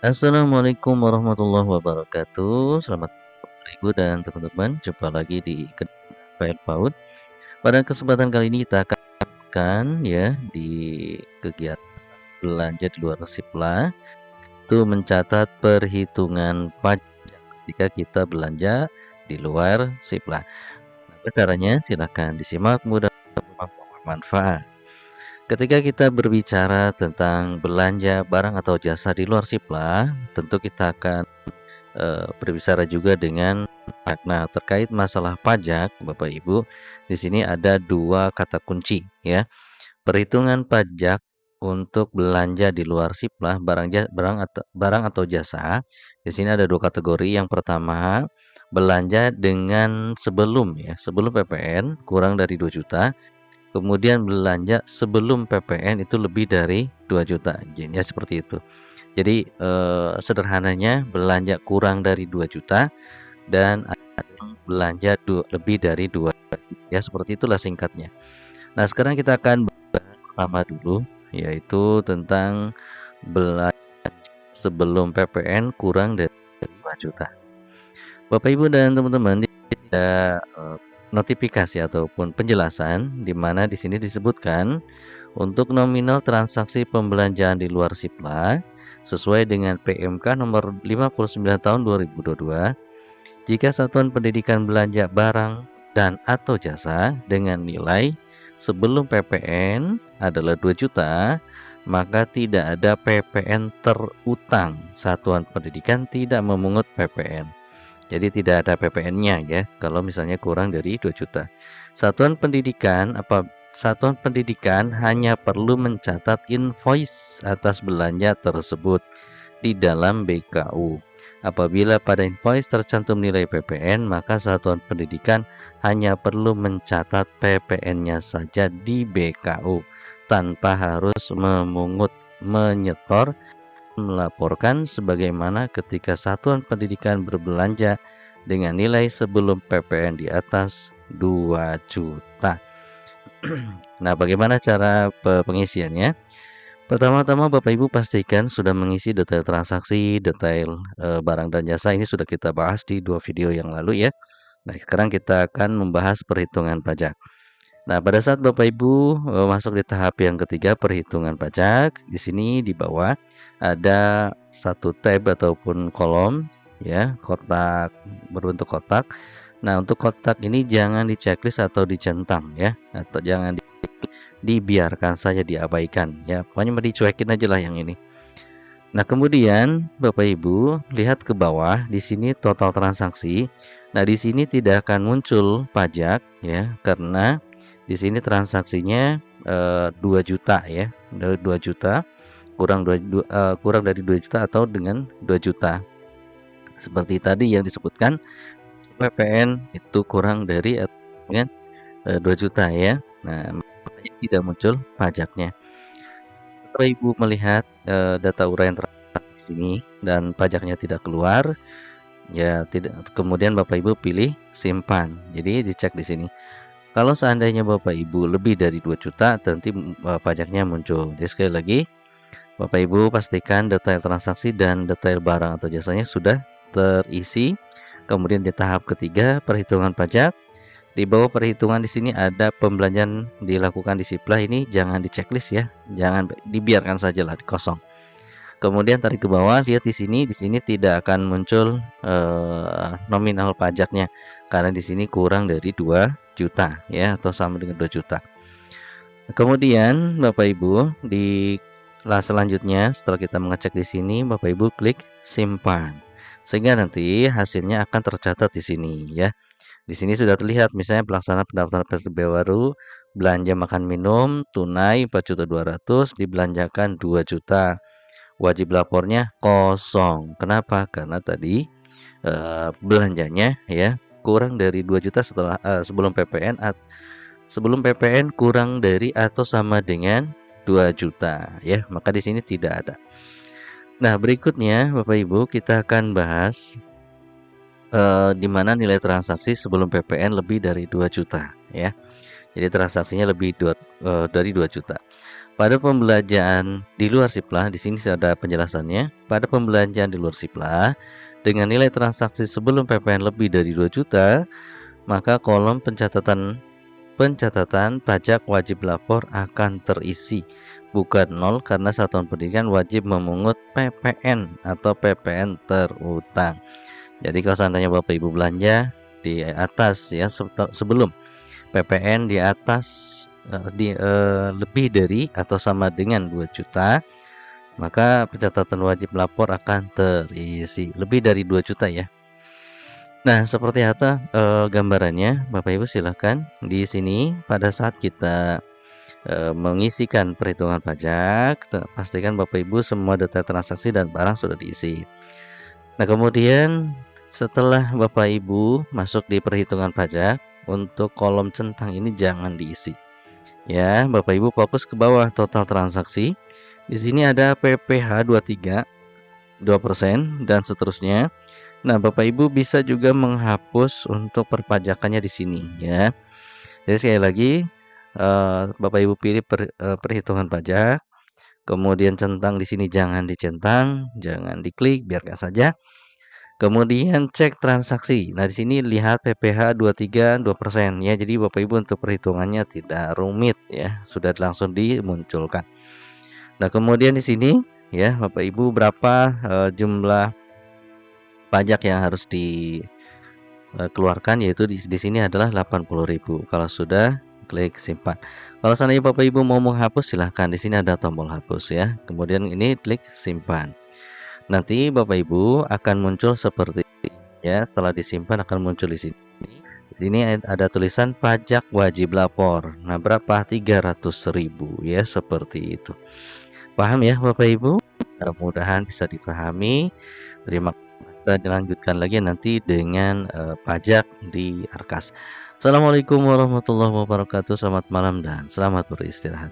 Assalamualaikum warahmatullahi wabarakatuh. Selamat pagi Ibu dan teman-teman. Jumpa lagi di File PAUD. Pada kesempatan kali ini kita akan ya di kegiatan belanja di luar Sipla itu mencatat perhitungan pajak ketika kita belanja di luar Sipla. Nah, caranya silakan disimak, mudah bermanfaat. Ketika kita berbicara tentang belanja barang atau jasa di luar Sipla, tentu kita akan berbicara juga dengan pajak. Nah, terkait masalah pajak, Bapak Ibu, di sini ada dua kata kunci ya. Perhitungan pajak untuk belanja di luar Siplah barang atau jasa. Di sini ada dua kategori. Yang pertama, belanja dengan sebelum PPN kurang dari 2 juta. Kemudian belanja sebelum PPN itu lebih dari 2 juta. Ya seperti itu. Jadi sederhananya belanja kurang dari 2 juta dan belanja lebih dari 2 juta. Ya seperti itulah singkatnya. Nah, sekarang kita akan bahas pertama dulu, yaitu tentang belanja sebelum PPN kurang dari 2 juta. Bapak Ibu dan teman-teman, ada notifikasi ataupun penjelasan di mana di sini disebutkan untuk nominal transaksi pembelanjaan di luar Sipla sesuai dengan PMK nomor 59 tahun 2022, jika satuan pendidikan belanja barang dan atau jasa dengan nilai sebelum PPN adalah 2 juta, maka tidak ada PPN terutang. Satuan pendidikan tidak memungut PPN. Jadi tidak ada PPN-nya ya kalau misalnya kurang dari 2 juta. Satuan pendidikan hanya perlu mencatat invoice atas belanja tersebut di dalam BKU. Apabila pada invoice tercantum nilai PPN, maka satuan pendidikan hanya perlu mencatat PPN-nya saja di BKU tanpa harus menyetor, melaporkan, sebagaimana ketika satuan pendidikan berbelanja dengan nilai sebelum PPN di atas 2 juta. Nah, bagaimana cara pengisiannya? Pertama-tama Bapak Ibu pastikan sudah mengisi detail transaksi, detail barang dan jasa. Ini sudah kita bahas di 2 video yang lalu ya. Nah, sekarang kita akan membahas perhitungan pajak. Nah, pada saat Bapak Ibu masuk di tahap yang ketiga, perhitungan pajak, di sini di bawah ada satu tab ataupun kolom ya, kotak berbentuk kotak. Nah, untuk kotak ini jangan diceklis atau dicentang ya, atau jangan dibiarkan saja, diabaikan ya. Pokoknya dicuekin aja lah yang ini. Nah, kemudian Bapak Ibu lihat ke bawah, di sini total transaksi. Nah, di sini tidak akan muncul pajak ya, karena di sini transaksinya 2 juta ya. 2 juta kurang dari 2 juta atau dengan 2 juta. Seperti tadi yang disebutkan, PPN itu kurang dari dengan 2 juta ya. Nah, tidak muncul pajaknya. Setelah Ibu melihat data uraian transaksi di sini dan pajaknya tidak keluar, ya tidak. Kemudian Bapak Ibu pilih simpan. Jadi dicek di sini. Kalau seandainya Bapak Ibu lebih dari 2 juta, nanti pajaknya muncul. Jadi sekali lagi, Bapak Ibu pastikan detail transaksi dan detail barang atau jasanya sudah terisi. Kemudian di tahap ketiga, perhitungan pajak. Di bawah perhitungan di sini ada pembelanjaan dilakukan di Siplah, ini jangan diceklis ya. Jangan, dibiarkan sajalah kosong. Kemudian tarik ke bawah, lihat di sini tidak akan muncul nominal pajaknya karena di sini kurang dari 2 juta ya, atau sama dengan 2 juta. Kemudian Bapak Ibu di selanjutnya, setelah kita mengecek di sini, Bapak Ibu klik simpan sehingga nanti hasilnya akan tercatat di sini ya. Di sini sudah terlihat misalnya pelaksanaan pendaftaran PSBB baru, belanja makan minum tunai 4.200.000 dibelanjakan 2 juta. Wajib lapornya kosong. Kenapa? Karena tadi belanjanya ya kurang dari 2 juta setelah sebelum PPN kurang dari atau sama dengan 2 juta ya. Maka di sini tidak ada. Nah, berikutnya Bapak Ibu kita akan bahas di mana nilai transaksi sebelum PPN lebih dari 2 juta ya. Jadi transaksinya lebih dari 2 juta. Pada pembelanjaan di luar Siplah, di sini ada penjelasannya. Pada pembelanjaan di luar Siplah dengan nilai transaksi sebelum PPN lebih dari 2 juta, maka kolom pencatatan pajak wajib lapor akan terisi, bukan nol, karena satuan pendidikan wajib memungut PPN atau PPN terutang. Jadi kalau seandainya Bapak Ibu belanja di atas ya sebelum PPN di atas lebih dari atau sama dengan 2 juta, maka pencatatan wajib lapor akan terisi lebih dari 2 juta ya. Nah, seperti apa gambarannya? Bapak Ibu silahkan di sini pada saat kita mengisikan perhitungan pajak, pastikan Bapak Ibu semua data transaksi dan barang sudah diisi. Nah, kemudian setelah Bapak Ibu masuk di perhitungan pajak, untuk kolom centang ini jangan diisi. Ya, Bapak Ibu fokus ke bawah total transaksi. Di sini ada PPh 23 2% dan seterusnya. Nah, Bapak Ibu bisa juga menghapus untuk perpajakannya di sini ya. Jadi sekali lagi Bapak Ibu pilih perhitungan pajak, kemudian centang di sini jangan dicentang, jangan diklik, biarkan saja. Kemudian cek transaksi. Nah, di sini lihat PPh 23 2% ya. Jadi Bapak Ibu untuk perhitungannya tidak rumit ya, sudah langsung dimunculkan. Nah, kemudian di sini ya Bapak Ibu berapa jumlah pajak yang harus dikeluarkan, yaitu di sini adalah 80.000. Kalau sudah, klik simpan. Kalau seandainya Bapak Ibu mau menghapus, silahkan di sini ada tombol hapus ya. Kemudian ini klik simpan. Nanti Bapak Ibu akan muncul seperti ya, setelah disimpan akan muncul di sini. Di sini ada tulisan pajak wajib lapor. Nah, berapa? 300.000 ya, seperti itu. Paham ya Bapak Ibu? Mudah-mudahan bisa dipahami. Terima kasih. Dilanjutkan lagi nanti dengan pajak di Arkas. Assalamualaikum warahmatullahi wabarakatuh. Selamat malam dan selamat beristirahat.